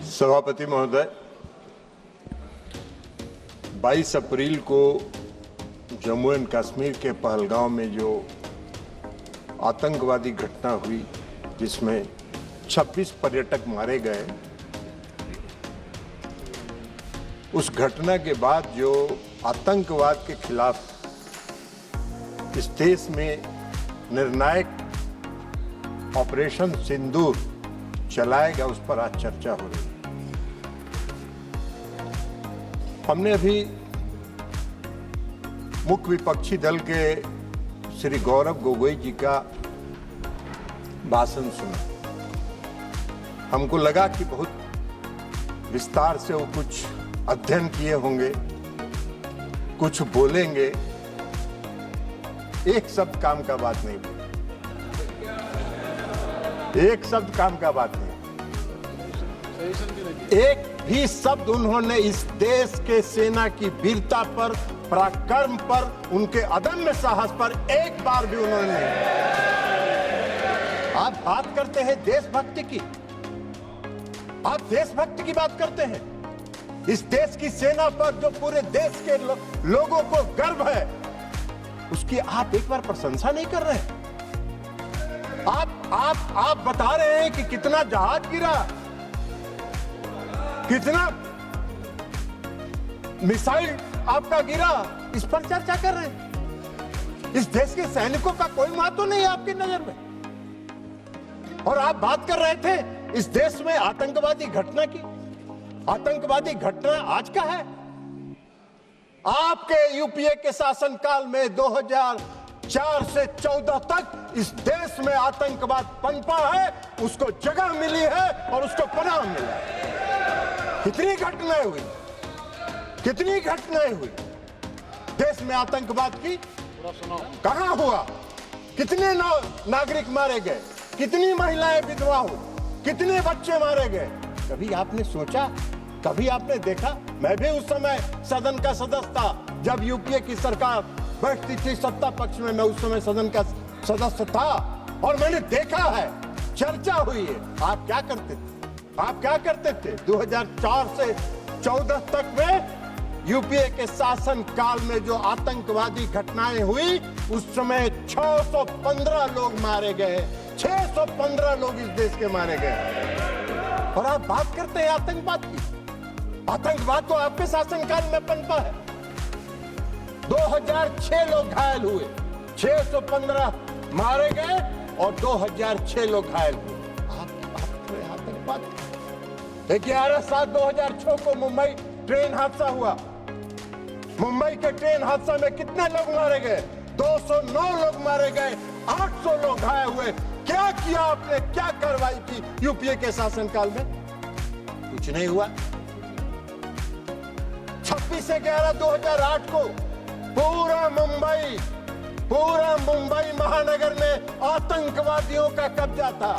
सभापति महोदय, 22 अप्रैल को जम्मू एंड कश्मीर के पहलगांव में जो आतंकवादी घटना हुई जिसमें 26 पर्यटक मारे गए, उस घटना के बाद जो आतंकवाद के खिलाफ इस देश में निर्णायक ऑपरेशन सिंदूर चलाएगा, उस पर आज चर्चा हो रही है। हमने अभी मुख्य विपक्षी दल के श्री गौरव गोगोई जी का भाषण सुना। हमको लगा कि बहुत विस्तार से वो कुछ अध्ययन किए होंगे, कुछ बोलेंगे। एक शब्द काम का बात नहीं बोले, एक शब्द काम का बात नहीं, एक भी शब्द उन्होंने इस देश के सेना की वीरता पर, पराक्रम पर, उनके अदम्य साहस पर एक बार भी उन्होंने नहीं। आप बात करते हैं देशभक्ति की, आप देशभक्ति की बात करते हैं। इस देश की सेना पर जो पूरे देश के लोगों को गर्व है, उसकी आप एक बार प्रशंसा नहीं कर रहे हैं। आप बता रहे हैं कि कितना जहाज गिरा, कितना मिसाइल आपका गिरा, इस पर चर्चा कर रहे हैं। इस देश के सैनिकों का कोई महत्व नहीं है आपकी नजर में। और आप बात कर रहे थे इस देश में आतंकवादी घटना की। आतंकवादी घटना आज का है। आपके यूपीए के शासनकाल में 2004 से 14 तक इस देश में आतंकवाद पनपा है, उसको जगह मिली है और उसको पनाह मिला है। कितनी घटनाएं हुई, कितनी घटनाएं हुई देश में आतंकवाद की। कहां हुआ, कितने नागरिक मारे गए, कितनी महिलाएं विधवा हुई, कितने बच्चे मारे गए। कभी आपने सोचा, कभी आपने देखा? मैं भी उस समय सदन का सदस्य था जब यूपीए की सरकार बैठती थी सत्ता पक्ष में। मैं उस समय सदन का सदस्य था और मैंने देखा है, चर्चा हुई है। आप क्या करते थे, आप क्या करते थे? 2004 से 14 तक में यूपीए के शासन काल में जो आतंकवादी घटनाएं हुई, उस समय 615 लोग मारे गए, 615 लोग इस देश के मारे गए। और आप बात करते हैं आतंकवाद की। आतंकवाद तो आपके शासनकाल में पनपा है। 2006 लोग घायल हुए, 615 मारे गए और 2006 लोग घायल हुए। आतंकवाद 11/7/2006 को मुंबई ट्रेन हादसा हुआ। मुंबई के ट्रेन हादसा में कितने लोग मारे गए? 209 लोग मारे गए, 800 लोग घायल हुए। क्या किया आपने, क्या कार्रवाई की यूपीए के शासनकाल में? कुछ नहीं हुआ। 26/11/2008 को पूरा मुंबई महानगर में आतंकवादियों का कब्जा था,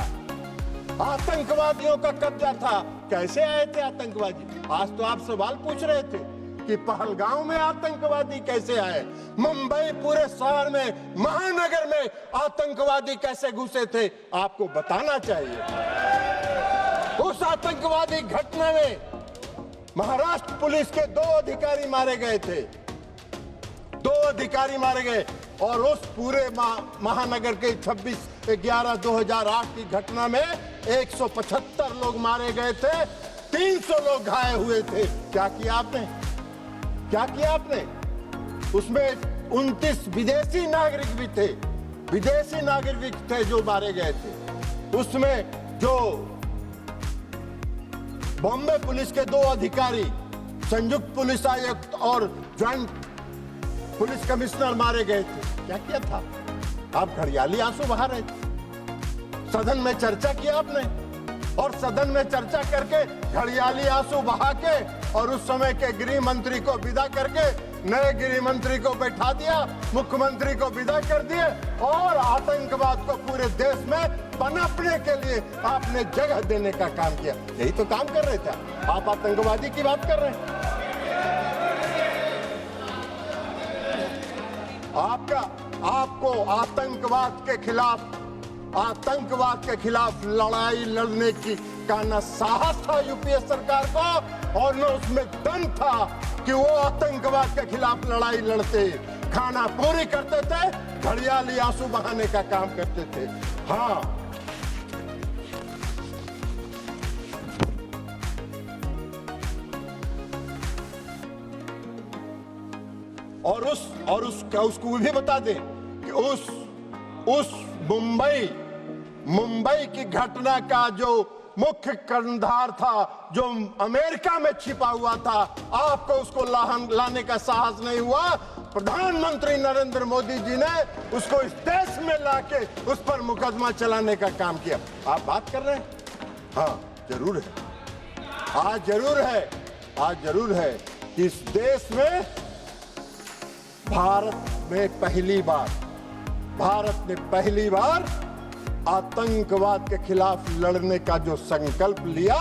आतंकवादियों का कब्जा था। कैसे आए थे आतंकवादी? आज तो आप सवाल पूछ रहे थे कि पहलगांव में आतंकवादी कैसे आए, मुंबई पूरे शहर में, महानगर में आतंकवादी कैसे घुसे थे, आपको बताना चाहिए। उस आतंकवादी घटना में महाराष्ट्र पुलिस के 2 अधिकारी मारे गए थे, 2 अधिकारी मारे गए। और उस पूरे महानगर के 26/11/2008 की घटना में 175 लोग मारे गए थे, 300 लोग घायल हुए थे। क्या किया आपने, क्या किया आपने? उसमें 29 विदेशी नागरिक भी थे, विदेशी नागरिक थे जो मारे गए थे। उसमें जो बॉम्बे पुलिस के 2 अधिकारी, संयुक्त पुलिस आयुक्त और ज्वाइंट पुलिस कमिश्नर मारे गए थे। क्या किया था? आप घड़ियाली आंसू बहा रहे थे। सदन में चर्चा किया आपने, और सदन में चर्चा करके घड़ियाली आंसू बहा के और उस समय के गृह मंत्री को विदा करके नए गृह मंत्री को बैठा दिया, मुख्यमंत्री को विदा कर दिए और आतंकवाद को पूरे देश में पनपने के लिए आपने जगह देने का काम किया। यही तो काम कर रहे थे आप। आतंकवादी की बात कर रहे हैं। आपको आतंकवाद के खिलाफ लड़ाई लड़ने की का न साहस था यूपीए सरकार को और न उसमें दम था कि वो आतंकवाद के खिलाफ लड़ाई लड़ते, खाना पूरी करते थे, घड़ियाली आंसू बहाने का काम करते थे। हाँ, और उसको भी बता दें कि उस मुंबई की घटना का जो मुख्य कर्णधार था, जो अमेरिका में छिपा हुआ था, आपको उसको लाने का साहस नहीं हुआ। प्रधानमंत्री नरेंद्र मोदी जी ने उसको इस देश में लाके उस पर मुकदमा चलाने का काम किया। आप बात कर रहे हैं? हाँ, जरूर है, आज जरूर है कि इस देश में भारत ने पहली बार आतंकवाद के खिलाफ लड़ने का जो संकल्प लिया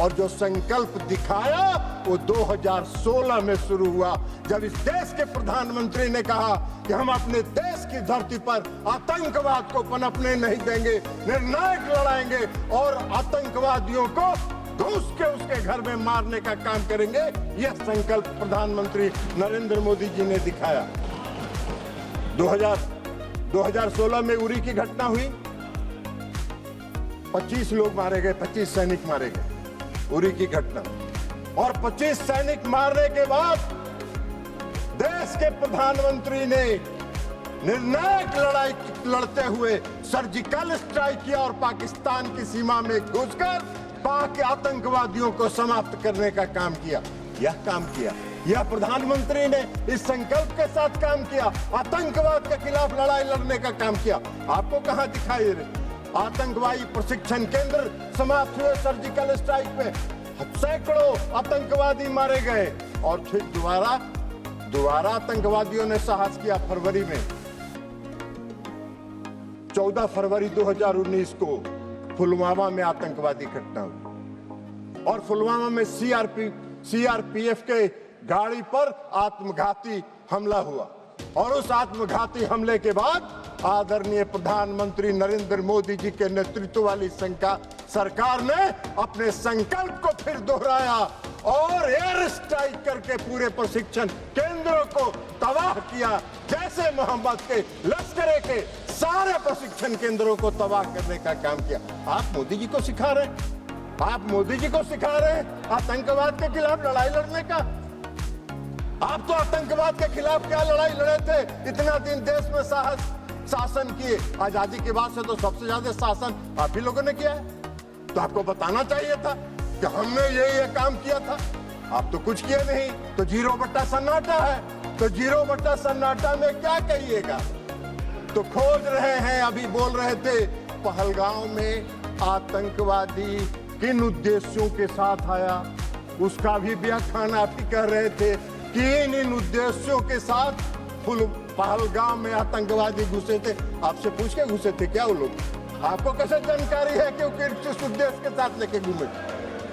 और जो संकल्प दिखाया वो 2016 में शुरू हुआ, जब इस देश के प्रधानमंत्री ने कहा कि हम अपने देश की धरती पर आतंकवाद को पनपने नहीं देंगे, निर्णायक लड़ाएंगे और आतंकवादियों को घुस के उसके घर में मारने का काम करेंगे। यह संकल्प प्रधानमंत्री नरेंद्र मोदी जी ने दिखाया। 2016 में उरी की घटना हुई, 25 लोग मारे गए, 25 सैनिक मारे गए, उरी की घटना। और 25 सैनिक मारने के बाद देश के प्रधानमंत्री ने निर्णायक लड़ाई लड़ते हुए सर्जिकल स्ट्राइक किया और पाकिस्तान की सीमा में घुसकर पाक आतंकवादियों को समाप्त करने का काम किया। यह प्रधानमंत्री ने इस संकल्प के साथ काम किया, आतंकवाद के खिलाफ लड़ाई लड़ने का काम किया। आपको कहां दिखाई दे रहे? आतंकवादी प्रशिक्षण केंद्र समाप्त हुए सर्जिकल स्ट्राइक में, सैकड़ों आतंकवादी मारे गए और फिर दोबारा आतंकवादियों ने साहस किया। फरवरी में 14 फरवरी 2019 को पुलवामा में आतंकवादी घटना हुई और पुलवामा में सीआरपीएफ के गाड़ी पर आत्मघाती हमला हुआ और उस आत्मघाती हमले के बाद आदरणीय प्रधानमंत्री नरेंद्र मोदी जी के नेतृत्व वाली सरकार ने अपने संकल्प को फिर दोहराया और एयर स्ट्राइक करके पूरे प्रशिक्षण केंद्रों को तबाह किया। जैसे मोहम्मद के लश्कर के सारे प्रशिक्षण केंद्रों को तबाह करने का काम किया। आप मोदी जी को सिखा रहे हैं आतंकवाद के खिलाफ लड़ाई लड़ने का। आप तो आतंकवाद के खिलाफ क्या लड़ाई लड़े थे? इतना दिन देश में शासन किए, आजादी के बाद से तो सबसे ज्यादा शासन आप ही लोगों ने किया है। तो आपको बताना चाहिए था कि हमने ये काम किया था। आप तो कुछ किए नहीं, तो 0 सन्नाटा है। तो 0 सन्नाटा में क्या कहिएगा? तो खोज रहे हैं, अभी बोल रहे थे पहलगांव में आतंकवादी किन उद्देश्यों के साथ आया, उसका भी व्याख्यान आप ही कर रहे थे कि इन उद्देश्यों के साथ पहलगाम में आतंकवादी घुसे थे। आपसे पूछ के घुसे थे क्या वो लोग? आपको कैसे जानकारी है कि किस उद्देश्य के साथ लेके घूमे?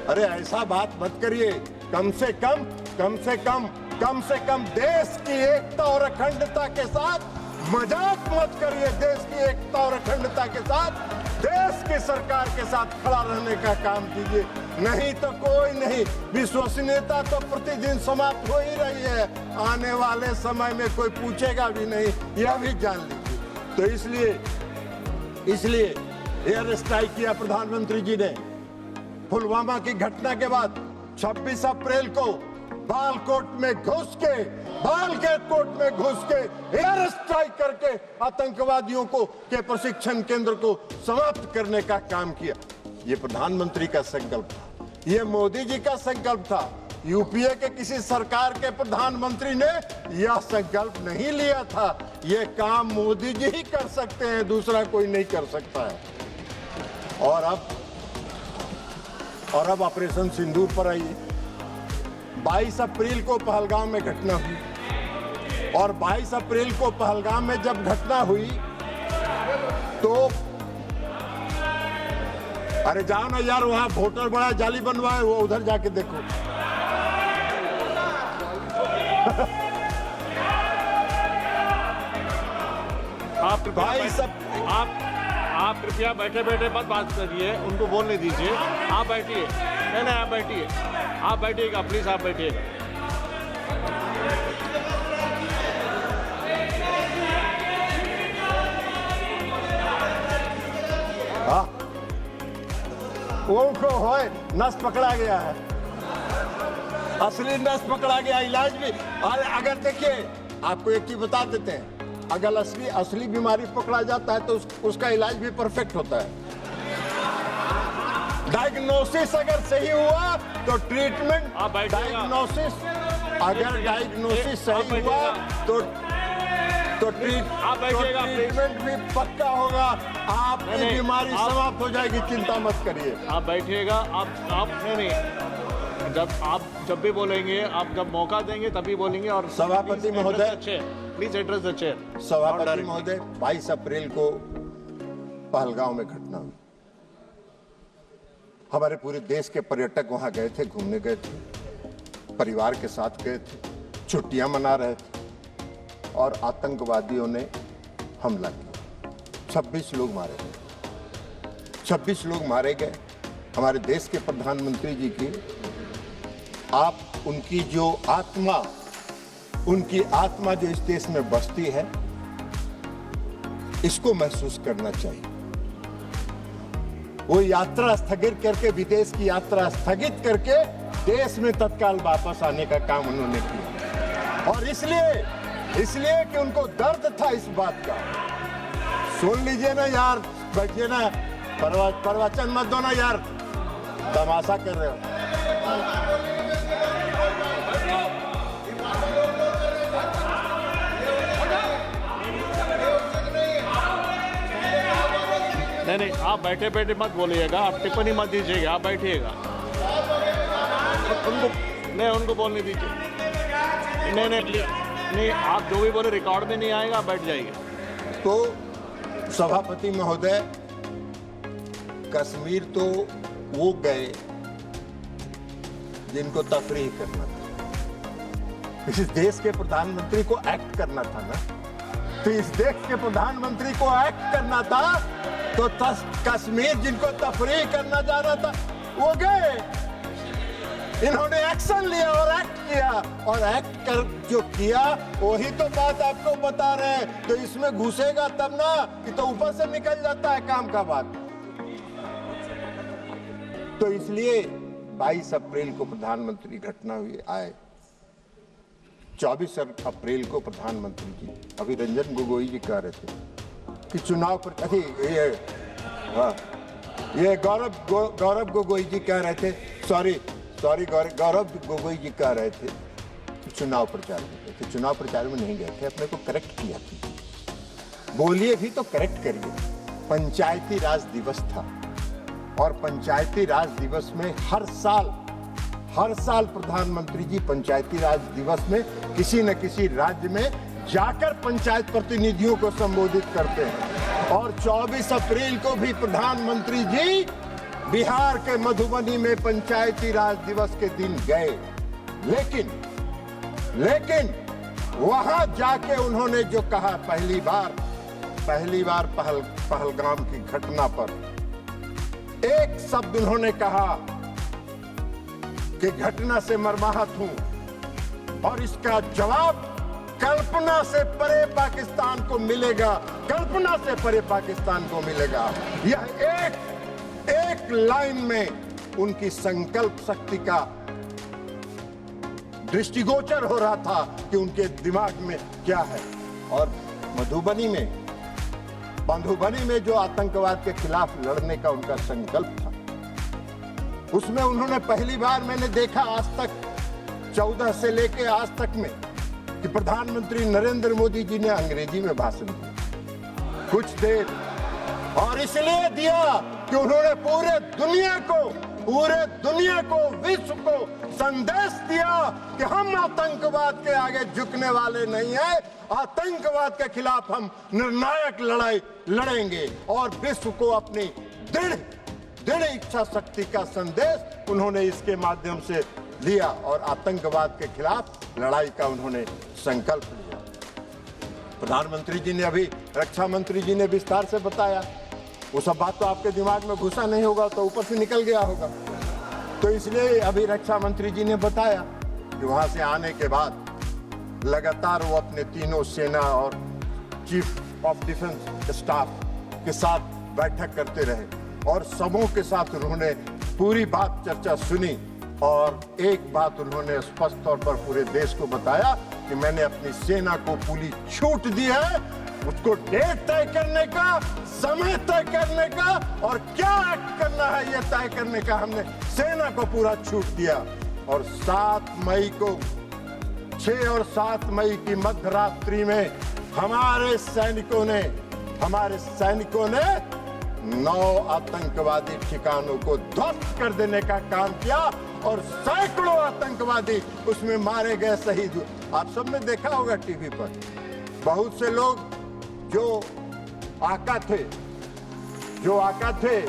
अरे ऐसा बात मत करिए। कम से कम देश की एकता और अखंडता के साथ मजाक मत करिए। देश की एकता और अखंडता के साथ देश की सरकार के साथ खड़ा रहने का काम कीजिए, नहीं तो कोई नहीं। विश्वसनीयता तो प्रतिदिन समाप्त हो ही रही है, आने वाले समय में कोई पूछेगा भी नहीं, यह भी जान लीजिए। तो इसलिए एयर स्ट्राइक किया प्रधानमंत्री जी ने। पुलवामा की घटना के बाद 26 अप्रैल को बालकोट में घुस के एयर स्ट्राइक करके आतंकवादियों के प्रशिक्षण केंद्र को समाप्त करने का काम किया। ये प्रधानमंत्री का संकल्प था, ये मोदी जी का संकल्प था। यूपीए के किसी सरकार के प्रधानमंत्री ने यह संकल्प नहीं लिया था। यह काम मोदी जी ही कर सकते हैं, दूसरा कोई नहीं कर सकता है। और अब ऑपरेशन सिंदूर पर आइए। 22 अप्रैल को पहलगाम में घटना हुई और 22 अप्रैल को पहलगाम में जब घटना हुई तो अरे जाओ ना यार, वहां वोटर बड़ा जाली बनवाए, वो उधर जाके देखो। आप आप कृपया बैठे बैठे मत बात करिए, उनको बोलने दीजिए। आप बैठिए, नहीं आप बैठिए, आप बैठिएगा प्लीज, आप बैठिएगा। हाँ, उनको होए नस पकड़ा गया है, असली नस पकड़ा गया। इलाज भी अगर देखिए, आपको एक चीज बता देते हैं, अगर असली बीमारी पकड़ा जाता है तो उसका इलाज भी परफेक्ट होता है। डायग्नोसिस अगर सही हुआ तो ट्रीटमेंट, डायग्नोसिस अगर डायग्नोसिस सही हुआ तो ट्रीटमेंट भी पक्का होगा। आपकी बीमारी समाप्त हो जाएगी, चिंता मत करिए। आप बैठिएगा, आप नहीं, जब भी बोलेंगे, आप जब मौका देंगे तभी बोलेंगे। और सभापति महोदय, प्लीज एड्रेस द चेयर। सभापति महोदय, 22 अप्रैल को पहलगांव में घटना हुई। हमारे पूरे देश के पर्यटक वहां गए थे, घूमने गए थे, परिवार के साथ गए थे, छुट्टियां मना रहे थे और आतंकवादियों ने हमला किया। 26 लोग मारे गए, 26 लोग मारे गए। हमारे देश के प्रधानमंत्री जी की उनकी आत्मा जो इस देश में बसती है, इसको महसूस करना चाहिए। वो यात्रा स्थगित करके, विदेश की यात्रा स्थगित करके देश में तत्काल वापस आने का काम उन्होंने किया। और इसलिए कि उनको दर्द था इस बात का। सुन लीजिए ना यार, बैठिए ना, प्रवचन मत दो ना यार, तमाशा कर रहे हो। नहीं, आप बैठे बैठे मत बोलिएगा, आप टिप्पणी मत दीजिएगा, आप बैठिएगा। उनको बोलने दीजिए। नहीं, आप जो भी बोले रिकॉर्ड में नहीं आएगा, आप बैठ जाइए। तो सभापति महोदय, कश्मीर तो वो गए जिनको तफरीह करना था। इस देश के प्रधानमंत्री को एक्ट करना था ना, तो इस देश के प्रधानमंत्री को एक्ट करना था, तो कश्मीर जिनको तफरीह करना जाना था वो गए। इन्होंने एक्शन लिया और एक्ट किया, और एक्ट कर जो किया वही तो बात आपको बता रहे हैं। तो इसमें घुसेगा तब ना, कि तो ऊपर से निकल जाता है काम का बात। तो इसलिए 22 अप्रैल को प्रधानमंत्री घटना हुई आए। 24 अप्रैल को प्रधानमंत्री जी, अभी रंजन गोगोई जी कह रहे थे कि चुनाव पर, ये गौरव गोगोई जी कह रहे थे, सॉरी गौरव गोगोई जी कह रहे थे कि चुनाव प्रचार में गए थे। चुनाव प्रचार में नहीं गए थे, अपने को करेक्ट किया था। बोलिए भी तो करेक्ट करिए। पंचायती राज दिवस था, और पंचायती राज दिवस में हर साल प्रधानमंत्री जी पंचायती राज दिवस में किसी न किसी राज्य में जाकर पंचायत प्रतिनिधियों को संबोधित करते हैं। और 24 अप्रैल को भी प्रधानमंत्री जी बिहार के मधुबनी में पंचायती राज दिवस के दिन गए। लेकिन वहां जाके उन्होंने जो कहा, पहली बार पहलगाम की घटना पर एक शब्द उन्होंने कहा कि घटना से मर्माहत हूं, और इसका जवाब कल्पना से परे पाकिस्तान को मिलेगा, कल्पना से परे पाकिस्तान को मिलेगा। यह एक लाइन में उनकी संकल्प शक्ति का दृष्टिगोचर हो रहा था कि उनके दिमाग में क्या है। और मधुबनी में जो आतंकवाद के खिलाफ लड़ने का उनका संकल्प था, उसमें उन्होंने पहली बार मैंने देखा आज तक 14 से लेके आज तक में कि प्रधानमंत्री नरेंद्र मोदी जी ने अंग्रेजी में भाषण दिया कुछ देर, और इसलिए दिया कि उन्होंने पूरे दुनिया को, विश्व को संदेश दिया कि हम आतंकवाद के आगे झुकने वाले नहीं हैं। आतंकवाद के खिलाफ हम निर्णायक लड़ाई लड़ेंगे, और विश्व को अपनी दृढ़ इच्छा शक्ति का संदेश उन्होंने इसके माध्यम से लिया, और आतंकवाद के खिलाफ लड़ाई का उन्होंने संकल्प लिया। प्रधानमंत्री जी ने, अभी रक्षा मंत्री जी ने विस्तार से बताया वो सब बात तो आपके दिमाग में घुसा नहीं होगा, तो ऊपर से निकल गया होगा। तो इसलिए अभी रक्षा मंत्री जी ने बताया कि वहां से आने के बाद लगातार वो अपने तीनों सेना और चीफ ऑफ डिफेंस स्टाफ के साथ बैठक करते रहे और सबों के साथ उन्होंने पूरी बात चर्चा सुनी और एक बात उन्होंने स्पष्ट तौर पर पूरे देश को बताया कि मैंने अपनी सेना को पूरी छूट दी है, उसको डेट तय करने का, समय तय करने का और क्या एक्ट करना है यह तय करने का हमने सेना को पूरा छूट दिया। और 7 मई को 6 और 7 मई की मध्यरात्रि में हमारे सैनिकों ने 9 आतंकवादी ठिकानों को ध्वस्त कर देने का काम किया और सैकड़ों आतंकवादी उसमें मारे गए, शहीद हुए। आप सब ने देखा होगा टीवी पर, बहुत से लोग जो आका थे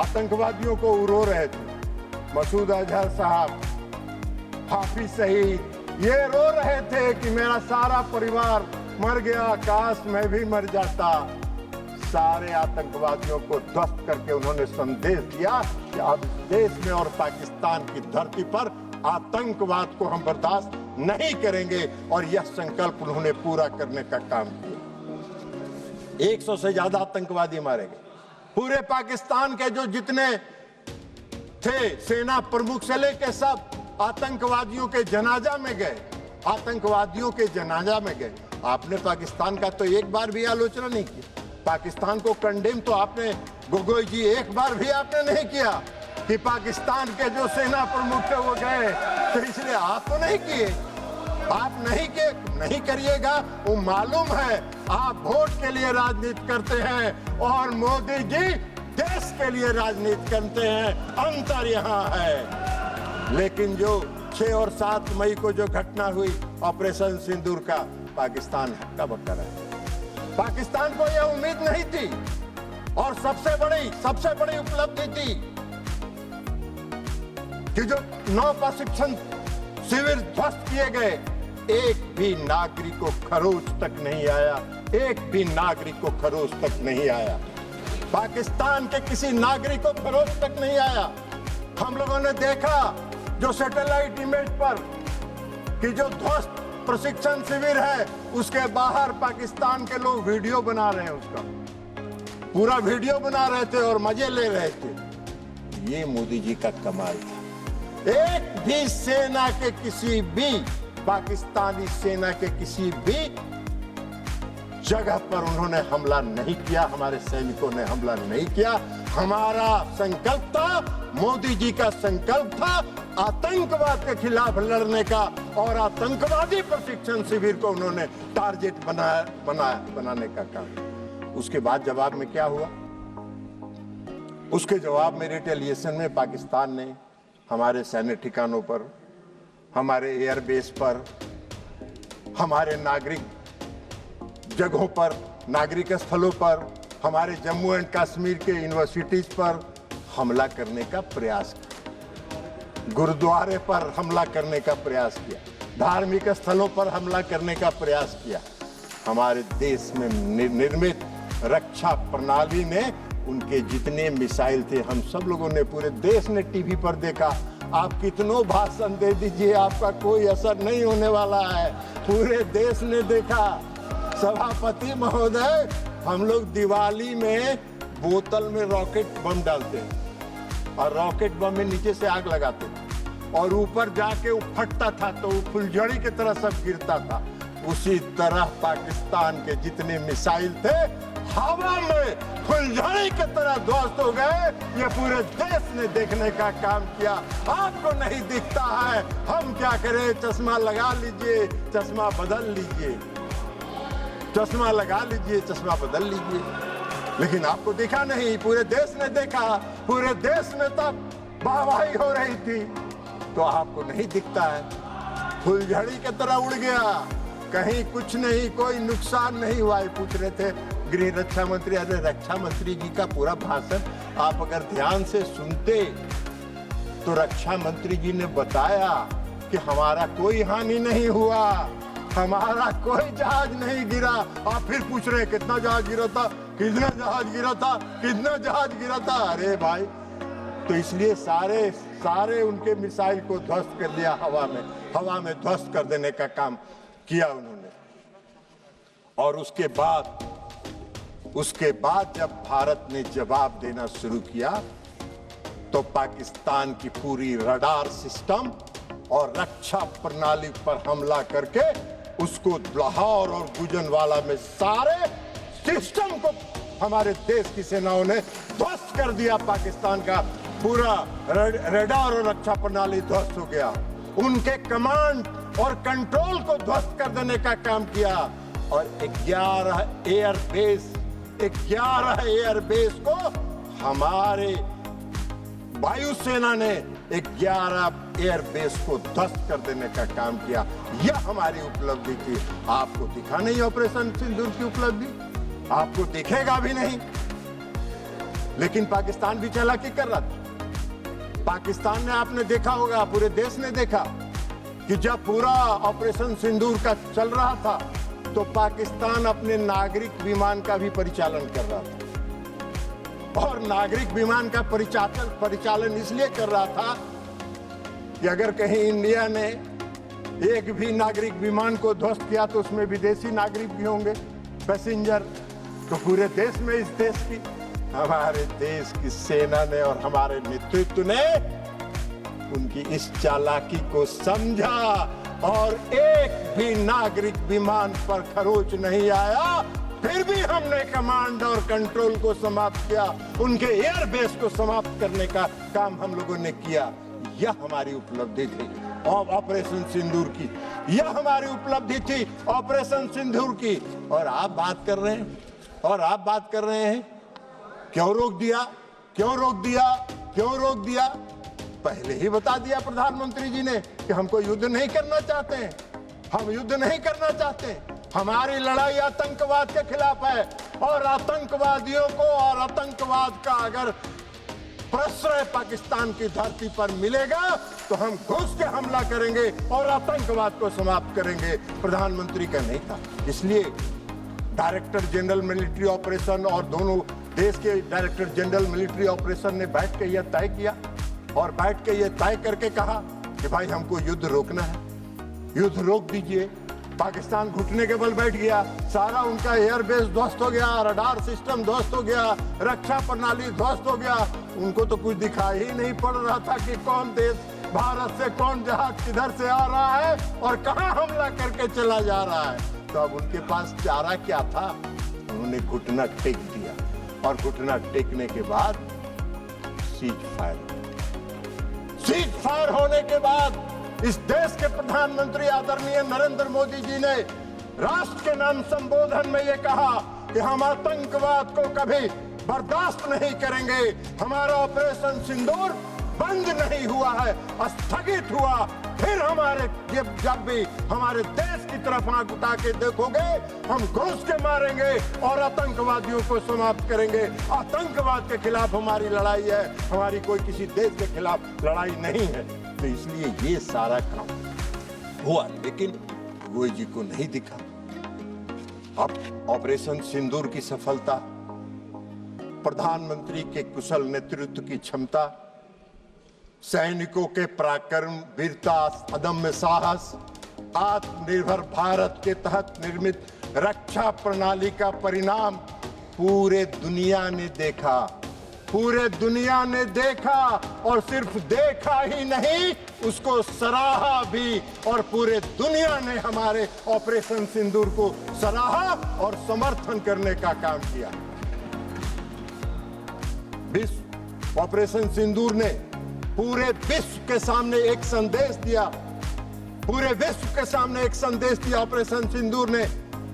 आतंकवादियों को रो रहे थे। मसूद अजहर साहब, हाफिज शहीद, ये रो रहे थे कि मेरा सारा परिवार मर गया, काश मैं भी मर जाता। सारे आतंकवादियों को ध्वस्त करके उन्होंने संदेश दिया कि अब देश में और पाकिस्तान की धरती पर आतंकवाद को हम बर्दाश्त नहीं करेंगे और यह संकल्प उन्होंने पूरा करने का काम किया। 100 से ज्यादा आतंकवादी मारे गए। पूरे पाकिस्तान के जो जितने थे सेना प्रमुख से लेकर सब आतंकवादियों के जनाजा में गए। आपने पाकिस्तान का तो एक बार भी आलोचना नहीं की। पाकिस्तान को कंडेम तो आपने, गोगोई जी, एक बार भी आपने नहीं किया कि पाकिस्तान के जो सेना प्रमुख थे वो गए, तो इसलिए आप तो नहीं किए। आप नहीं करिएगा। वो मालूम है आप वोट के लिए राजनीति करते हैं और मोदी जी देश के लिए राजनीति करते हैं, अंतर यहाँ है। लेकिन जो 6 और 7 मई को जो घटना हुई ऑपरेशन सिंदूर का, पाकिस्तान हक्का बक्का रहा। पाकिस्तान को यह उम्मीद नहीं थी और सबसे बड़ी उपलब्धि थी कि जो 9 प्रशिक्षण शिविर ध्वस्त किए गए, एक भी नागरिक को खरोच तक नहीं आया। पाकिस्तान के किसी नागरिक को खरोच तक नहीं आया। हम लोगों ने देखा जो सैटेलाइट इमेज पर कि जो ध्वस्त प्रशिक्षण शिविर है उसके बाहर पाकिस्तान के लोग वीडियो बना रहे हैं, उसका पूरा वीडियो बना रहे थे और मजे ले रहे थे। ये मोदी जी का कमाल था। एक भी सेना के किसी भी पाकिस्तानी सेना के किसी भी जगह पर उन्होंने हमला नहीं किया, हमारे सैनिकों ने हमला नहीं किया। हमारा संकल्प था, मोदी जी का संकल्प था आतंकवाद के खिलाफ लड़ने का और आतंकवादी प्रशिक्षण शिविर को उन्होंने टारगेट बनाने का काम। उसके बाद जवाब में क्या हुआ? उसके जवाब में रिटेलिएशन में पाकिस्तान ने हमारे सैन्य ठिकानों पर, हमारे एयरबेस पर, हमारे नागरिक जगहों पर, नागरिक स्थलों पर, हमारे जम्मू एंड कश्मीर के यूनिवर्सिटीज पर हमला करने का प्रयास किया, गुरुद्वारे पर हमला करने का प्रयास किया, धार्मिक स्थलों पर हमला करने का प्रयास किया। हमारे देश में निर्मित रक्षा प्रणाली ने उनके जितने मिसाइल थे, हम सब लोगों ने, पूरे देश ने टीवी पर देखा। आप कितनों भाषण दे दीजिए, आपका कोई असर नहीं होने वाला है। पूरे देश ने देखा। सभापति महोदय, हम लोग दिवाली में बोतल में रॉकेट बम डालते हैं और रॉकेट बम में नीचे से आग लगाते थे और ऊपर जाके वो फटता था तो वो फुलझड़ी की तरह सब गिरता था। उसी तरह पाकिस्तान के जितने मिसाइल थे हवा में फुलझड़ी की तरह ध्वस्त हो गए। ये पूरे देश ने देखने का काम किया। आपको नहीं दिखता है, हम क्या करें? चश्मा लगा लीजिए, चश्मा बदल लीजिए, चश्मा लगा लीजिए, चश्मा बदल लीजिए। लेकिन आपको दिखा नहीं, पूरे देश ने देखा। पूरे देश में तब वाहवाही हो रही थी तो आपको नहीं दिखता है। फुलझड़ी की तरह उड़ गया, कहीं कुछ नहीं, कोई नुकसान नहीं हुआ। पूछ रहे थे गृह रक्षा मंत्री, अरे रक्षा मंत्री जी का पूरा भाषण आप अगर ध्यान से सुनते तो रक्षा मंत्री जी ने बताया कि हमारा कोई हानि नहीं हुआ, हमारा कोई जहाज नहीं गिरा। आप फिर पूछ रहे कितना जहाज गिरा था, कितना जहाज गिरा था, कितना जहाज गिरा था। अरे भाई, तो इसलिए सारे उनके मिसाइल को ध्वस्त कर दिया, हवा में ध्वस्त कर देने का काम किया उन्होंने। और उसके बाद जब भारत ने जवाब देना शुरू किया तो पाकिस्तान की पूरी रडार सिस्टम और रक्षा प्रणाली पर हमला करके उसको लाहौर और गुजरांवाला में सारे सिस्टम को हमारे देश की सेनाओं ने ध्वस्त कर दिया। पाकिस्तान का पूरा रडार और रक्षा प्रणाली ध्वस्त हो गया। उनके कमांड और कंट्रोल को ध्वस्त कर देने का काम किया। और 11 एयरबेस को हमारे वायुसेना ने 11 एयरबेस को ध्वस्त कर देने का काम किया। यह हमारी उपलब्धि थी। आपको दिखा नहीं ऑपरेशन सिंदूर की उपलब्धि, आपको दिखेगा भी नहीं। लेकिन पाकिस्तान भी चालाकी कर रहा था। पाकिस्तान ने, आपने देखा होगा, पूरे देश ने देखा कि जब पूरा ऑपरेशन सिंदूर का चल रहा था तो पाकिस्तान अपने नागरिक विमान का भी परिचालन कर रहा था। और नागरिक विमान का परिचालन इसलिए कर रहा था कि अगर कहीं इंडिया ने एक भी नागरिक विमान को ध्वस्त किया तो उसमें विदेशी नागरिक भी होंगे, पैसेंजर। तो पूरे देश में, इस देश की, हमारे देश की सेना ने और हमारे नेतृत्व ने उनकी इस चालाकी को समझा और एक भी नागरिक विमान पर खरोच नहीं आया। फिर भी हमने कमांड और कंट्रोल को समाप्त किया, उनके एयरबेस को समाप्त करने का काम हम लोगों ने किया। यह हमारी उपलब्धि थी ऑपरेशन सिंदूर की, यह हमारी उपलब्धि थी ऑपरेशन सिंदूर की। और आप बात कर रहे हैं क्यों रोक दिया, क्यों रोक दिया। पहले ही बता दिया प्रधानमंत्री जी ने कि हमको युद्ध नहीं करना चाहते हैं, हम युद्ध नहीं करना चाहते। हमारी लड़ाई आतंकवाद के खिलाफ है और आतंकवादियों को और आतंकवाद का अगर प्रश्रय पाकिस्तान की धरती पर मिलेगा तो हम घुस के हमला करेंगे और आतंकवाद को समाप्त करेंगे। प्रधानमंत्री का नहीं था। इसलिए डायरेक्टर जनरल मिलिट्री ऑपरेशन और दोनों देश के डायरेक्टर जनरल मिलिट्री ऑपरेशन ने बैठ के यह तय किया और बैठ के ये तय करके कहा कि भाई हमको युद्ध रोकना है, युद्ध रोक दीजिए। पाकिस्तान घुटने के बल बैठ गया, सारा उनका एयरबेस ध्वस्त हो गया, रडार सिस्टम ध्वस्त हो गया, रक्षा प्रणाली ध्वस्त हो गया। उनको तो कुछ दिखाई ही नहीं पड़ रहा था कि कौन देश, भारत से कौन जहाज किधर से आ रहा है और कहां हमला करके चला जा रहा है। तो अब उनके पास चारा क्या था, उन्होंने घुटना टेक दिया और घुटना टेकने के बाद सीज फायर होने के बाद इस देश के प्रधानमंत्री आदरणीय नरेंद्र मोदी जी ने राष्ट्र के नाम संबोधन में ये कहा कि हम आतंकवाद को कभी बर्दाश्त नहीं करेंगे। हमारा ऑपरेशन सिंदूर बंद नहीं हुआ है, स्थगित हुआ। फिर हमारे जब भी हमारे देश की तरफ आंख उठा के देखोगे हम घुस के मारेंगे और आतंकवादियों को समाप्त करेंगे। आतंकवाद के खिलाफ हमारी लड़ाई है, हमारी कोई किसी देश के खिलाफ लड़ाई नहीं है। तो इसलिए ये सारा काम हुआ, लेकिन वो जी को नहीं दिखा। अब ऑपरेशन सिंदूर की सफलता, प्रधानमंत्री के कुशल नेतृत्व की क्षमता, सैनिकों के पराक्रम, वीरता, अदम्य साहस, आत्मनिर्भर भारत के तहत निर्मित रक्षा प्रणाली का परिणाम पूरे दुनिया ने देखा, पूरे दुनिया ने देखा। और सिर्फ देखा ही नहीं, उसको सराहा भी। और पूरे दुनिया ने हमारे ऑपरेशन सिंदूर को सराहा और समर्थन करने का काम किया। विश्व ऑपरेशन सिंदूर ने पूरे विश्व के सामने एक संदेश दिया, पूरे विश्व के सामने एक संदेश दिया ऑपरेशन सिंदूर ने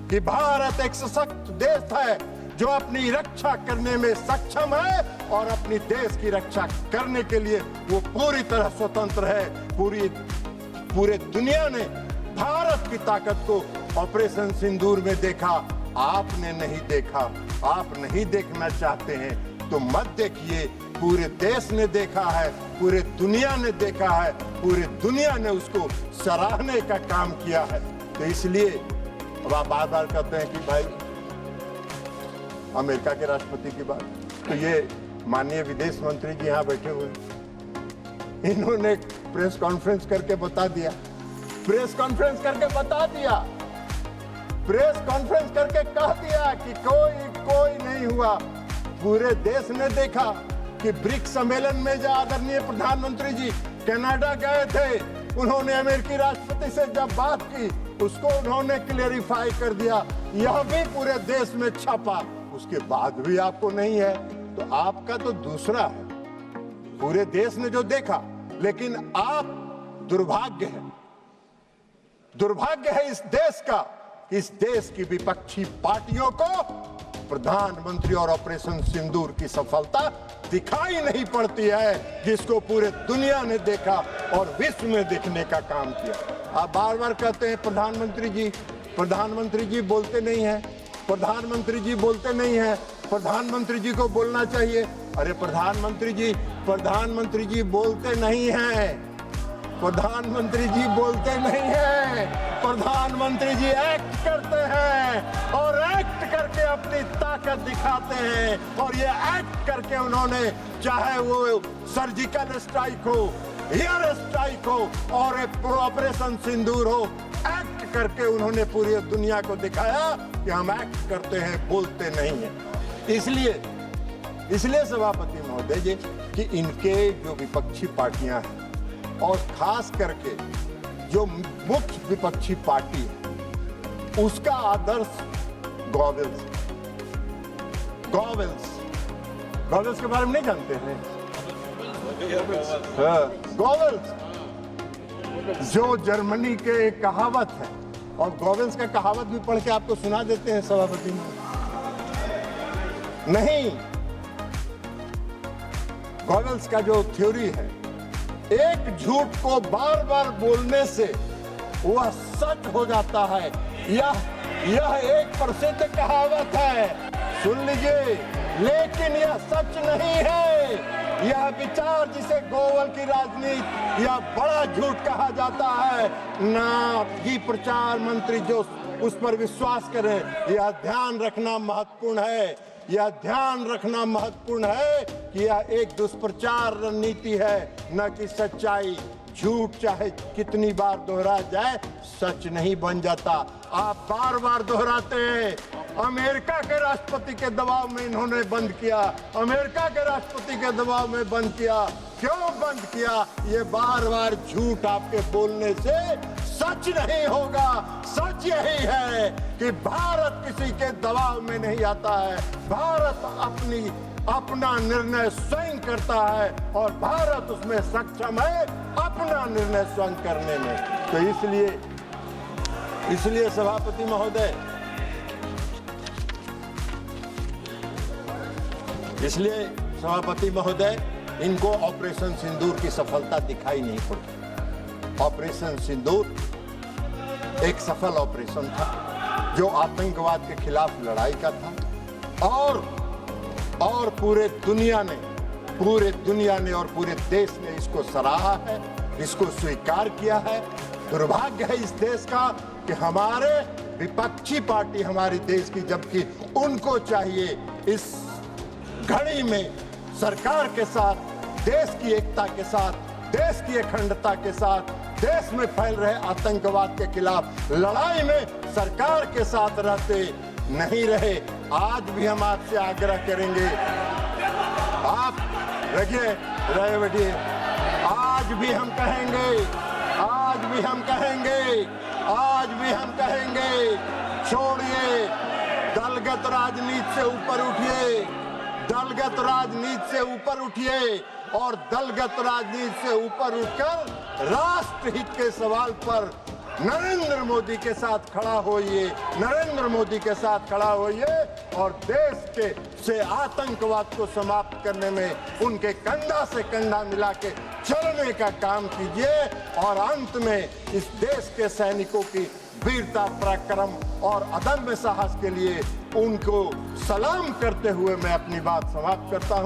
कि भारत एक सशक्त देश है जो अपनी रक्षा करने में सक्षम है और अपनी देश की रक्षा करने के लिए वो पूरी तरह स्वतंत्र है। पूरे दुनिया ने भारत की ताकत को ऑपरेशन सिंदूर में देखा। आपने नहीं देखा, आप नहीं देखना चाहते हैं तो मत देखिए। पूरे देश ने देखा है, पूरे दुनिया ने देखा है, पूरे दुनिया ने उसको सराहने का काम किया है। तो इसलिए अब आप बार बार कहते हैं कि भाई अमेरिका के राष्ट्रपति की बात। तो ये माननीय विदेश मंत्री जी यहाँ बैठे हुए, इन्होंने प्रेस कॉन्फ्रेंस करके बता दिया, प्रेस कॉन्फ्रेंस करके बता दिया, प्रेस कॉन्फ्रेंस करके कह दिया कि कोई नहीं हुआ। पूरे देश ने देखा कि ब्रिक्स सम्मेलन में जो आदरणीय प्रधानमंत्री जी कनाडा गए थे, उन्होंने अमेरिकी राष्ट्रपति से जब बात की, उसको उन्होंने क्लेरिफाई कर दिया, यह भी पूरे देश में छपा। उसके बाद भी आपको नहीं है, तो आपका तो दूसरा है। पूरे देश ने जो देखा, लेकिन आप दुर्भाग्य है इस देश का, इस देश की विपक्षी पार्टियों को प्रधानमंत्री और ऑपरेशन सिंदूर की सफलता दिखाई नहीं पड़ती है, जिसको पूरे दुनिया ने देखा और विश्व में देखने का काम किया। आप बार बार कहते हैं प्रधानमंत्री जी बोलते नहीं हैं, प्रधानमंत्री जी बोलते नहीं हैं, प्रधानमंत्री जी को बोलना चाहिए। अरे प्रधानमंत्री जी बोलते नहीं हैं, प्रधानमंत्री जी बोलते नहीं हैं, प्रधानमंत्री जी एक्ट करते हैं और एक्ट करके अपनी ताकत दिखाते हैं। और ये एक्ट करके उन्होंने, चाहे वो सर्जिकल स्ट्राइक हो, एयर स्ट्राइक हो और ऑपरेशन सिंदूर हो, एक्ट करके उन्होंने पूरी दुनिया को दिखाया कि हम एक्ट करते हैं, बोलते नहीं हैं। इसलिए सभापति महोदय जी कि इनके जो विपक्षी पार्टियां हैं और खास करके जो मुख्य विपक्षी पार्टी है, उसका आदर्श गॉवेल्स के बारे में नहीं जानते हैं? गॉवेल्स जो जर्मनी के कहावत है, और गॉवेल्स का कहावत भी पढ़ के आपको सुना देते हैं सभापति में। नहीं, गॉवेल्स का जो थ्योरी है, एक झूठ को बार बार बोलने से वह सच हो जाता है। यह एक प्रसिद्ध कहावत है, सुन लीजिए, लेकिन यह सच नहीं है। यह विचार जिसे गोवल की राजनीति या बड़ा झूठ कहा जाता है ना, ये प्रचार मंत्री जो उस पर विश्वास करें, यह ध्यान रखना महत्वपूर्ण है। यह ध्यान रखना महत्वपूर्ण है कि यह एक दुष्प्रचार रणनीति है, न कि सच्चाई। झूठ चाहे कितनी बार दोहराया जाए, सच नहीं बन जाता। आप बार बार दोहराते हैं। अमेरिका के राष्ट्रपति के दबाव में इन्होंने बंद किया, अमेरिका के राष्ट्रपति के दबाव में बंद किया। क्यों बंद किया? ये बार बार झूठ आपके बोलने से सच नहीं होगा। सच यही है कि भारत किसी के दबाव में नहीं आता है। भारत अपना निर्णय स्वयं करता है और भारत उसमें सक्षम है अपना निर्णय स्वयं करने में। तो इसलिए सभापति महोदय, इनको ऑपरेशन सिंदूर की सफलता दिखाई नहीं पड़ी। ऑपरेशन सिंदूर एक सफल ऑपरेशन था जो आतंकवाद के खिलाफ लड़ाई का था, और पूरे दुनिया ने और पूरे देश ने इसको सराहा है, इसको स्वीकार किया है। दुर्भाग्य है इस देश का कि हमारे विपक्षी पार्टी हमारे देश की, जबकि उनको चाहिए इस घड़ी में सरकार के साथ, देश की एकता के साथ, देश की अखंडता के साथ, देश में फैल रहे आतंकवाद के खिलाफ लड़ाई में सरकार के साथ रहते नहीं रहे। आज भी हम आपसे आग्रह करेंगे, आप रहे बैठिए। आज भी हम कहेंगे, छोड़िए, दलगत राजनीति से ऊपर उठिए, दलगत राजनीति से ऊपर उठिए और दलगत राजनीति से ऊपर उठकर राष्ट्रहित के सवाल पर नरेंद्र मोदी के साथ खड़ा होइए और देश से आतंकवाद को समाप्त करने में उनके कंधा से कंधा मिला के चलने का काम कीजिए। और अंत में इस देश के सैनिकों की वीरता, पराक्रम और अदम्य साहस के लिए उनको सलाम करते हुए मैं अपनी बात समाप्त करता हूं।